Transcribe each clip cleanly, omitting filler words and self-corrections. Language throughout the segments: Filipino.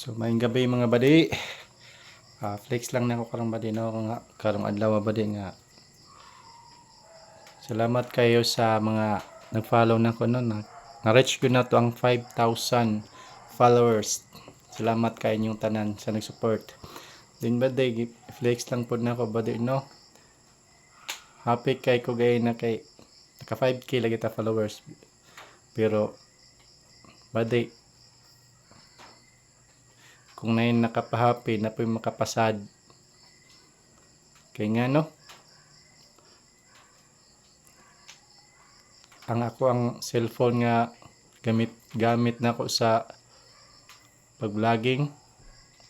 So maayong gabi mga badi. Flex lang na ako karong badi no nga karong adlaw badi nga. Salamat kayo sa mga nag-follow na ko no na-reach ko na to ang 5,000 followers. Salamat kayo inyong tanan sa nag-support. Din badi flex lang pod na ako badi no. Happy kay ko gay na kay naka 5k lagi ta followers. Pero badi kung na yun nakapahappy na po yung makapasad kaya nga no ang cellphone nga gamit na ko sa pag-vlogging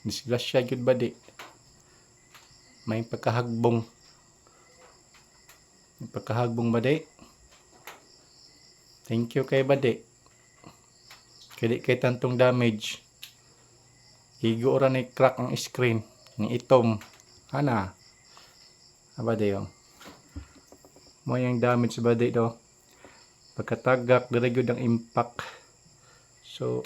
disgrasya gyud badi may pagkahagbong badi. Thank you kay badi kay tantong damage. Higo ra ni crack ang screen ng itom ana abade yo mo yung damage badi do pagkatagak dire gyud ang impact. So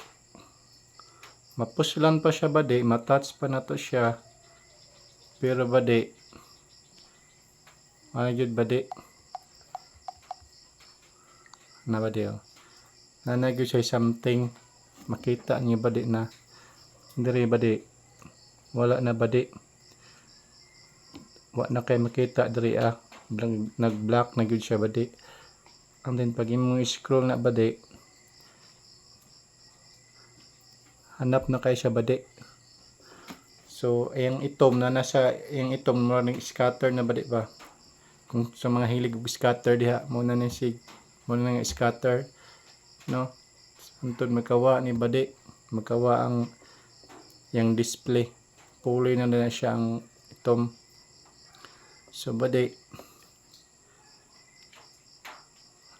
mapuslan pa siya badi matouch pa nato siya pero badi ano gyud badi na badi yo nanay gyud siya something makita niyo badi na dire badi wala na badi wa na kay makita dire nag-black na gyud siya badi. And then pag imong scroll na badi hanap na kay siya badi. So yung itom na nasa yung itom mo ning scatter na badi ba kung sa mga hilig og scatter diha mo na ni scatter no untod makawa ni badi makawa ang yung display puli na siya ang itom. So badi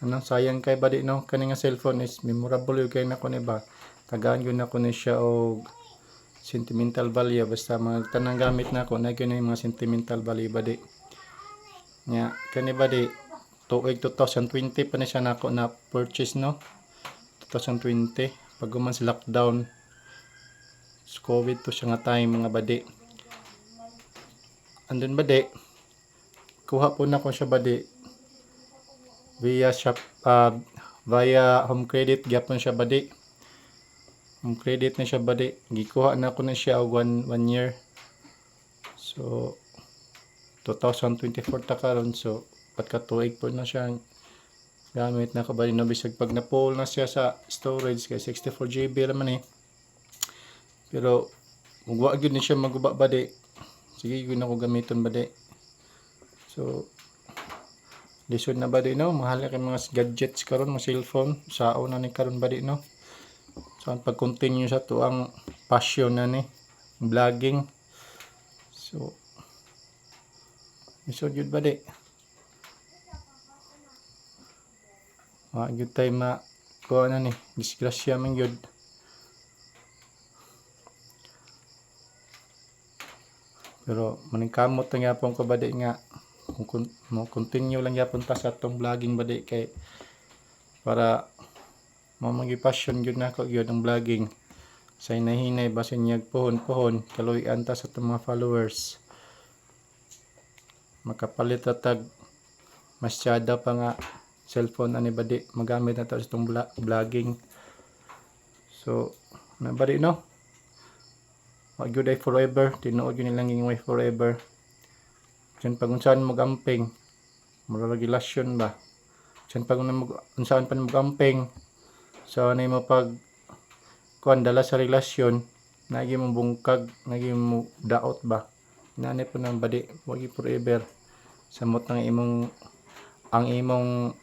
ano sayang kay badi no kani nga cellphone is memorable yung kay nako ni ba tagaan gyud nako ni siya og sentimental value basta mga tanang gamit nako na gyud mga sentimental value badi nya kani badi tuig 2020 pa ni siya nako na purchase no 2020 pag man sa lockdown COVID to siya nga time mga badi. Andun badi kuha po na ko siya badi via shop via home credit gyapon siya badi. Home credit na siya badi gikuha na ko na siya og 1 year. So 2024 ta karon so pagkatuig po na siya gamit na ko badi no bisag pag na-full na siya sa storage kay 64 GB naman eh. Pero magwa gyud ni siya maguba badi. Sige gyud na ko gamiton badi. So lisod na badi no, mahal kay mga gadgets karon mga cellphone. Sao na ni karon badi no. So pag continue sa to ang passion na ni vlogging. So lisod gyud badi. Wa gyud tay ma ko na ni disgrasya man gyud. Pero maningkamot na gyapon ko badi nga kung mo continue lang gyapon ta sa atong vlogging badi kay para mo magi-passion gyud nako gyud ang vlogging. Sa hinahinay basin nyag pohon kaluy-an ta sa atong mga followers. Makapalit tag masyada pa nga cellphone ani badi magamit na ta sa atong vlogging. So na badi no. Wag gyud ay forever, tinuod yun nilang ingway forever. Diyan pag unsaon mo gamping, mura relasyon ba? Diyan pag unsaon pa mo gamping, so ano mo pag kuan dala sa relasyon, nagi mo bungkag, nagi mo daot ba? Nanay po nang badi, wag gyud forever. Samot ng ang imong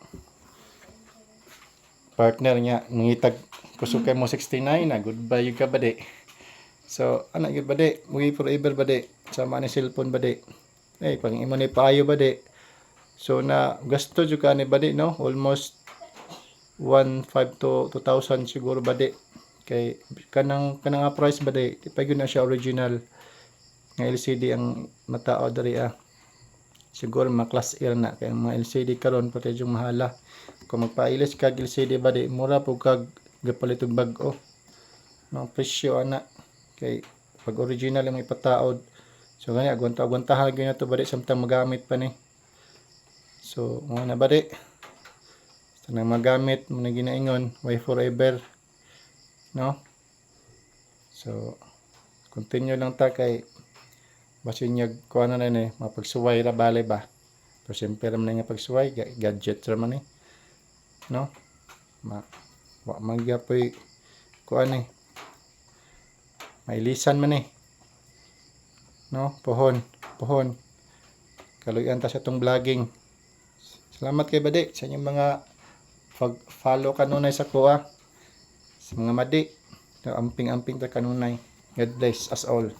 partner niya, ngitag kusukay mo 69 na, goodbye yung ka badi. So, anak gyud badi, mugi forever badi, sama ni cellphone badi. Pang imo ni paayo badi. So na gasto jud ka ni badi no, almost 1,500 to 2,000 siguro badi. Kay kanang price badi, di pa gyud na siya original nga LCD ang matao diri Siguro mga class A na kay mga LCD karon pati yung mahala. Kung magpailis kag LCD badi, mura po kag gapalit og bag-o. No presyo ana. Kay pag original yung ipataod. So gani agwanta-agwantahan gyud na to badi samtang magamit pa ni. So mo na badi. Tanang magamit mo na ginaingon, why forever, no? So continue lang ta kay basin niya kuha na rin mapagsuway ra bale ba. Pero siyempre raman nga pagsuway, gadget raman no? Wa magyapoy kuha mailisan man no? Pohon. Kaluyan ta sa tong vlogging. Salamat kay badi sa inyong mga pag-follow kanunay sa kuha. Sa mga madi, amping-amping ta kanunay. God bless us all.